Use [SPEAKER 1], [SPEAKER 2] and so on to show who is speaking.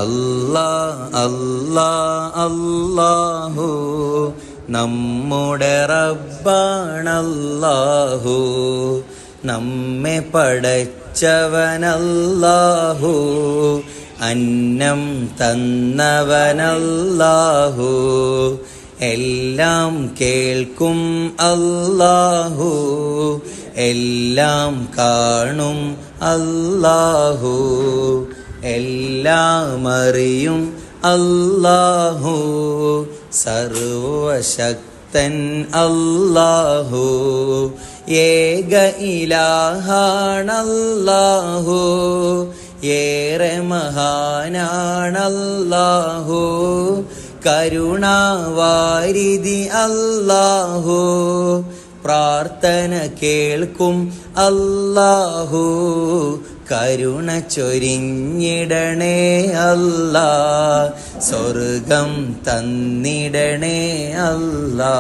[SPEAKER 1] അല്ലാ അല്ലാ അല്ലാഹു നമ്മുടെ റബ്ബാണല്ലാഹു. നമ്മെ പടച്ചവനല്ലാഹു, അന്നം തന്നവനല്ലാഹു, എല്ലാം കേൾക്കും അല്ലാഹു, എല്ലാം കാണും അല്ലാഹു, എല്ലാം അറിയും അല്ലാഹു, സർവശക്തൻ അല്ലാഹു, ഏക ഇലാഹാണല്ലാഹു, ഏറെ മഹാനാണല്ലാഹു, കരുണാവാരിധി അല്ലാഹു, പ്രാർത്ഥന കേൾക്കും അല്ലാഹു, കരുണ ചൊരിഞ്ഞിടണേ അല്ലാ, സ്വർഗം തന്നിടണേ അല്ലാ.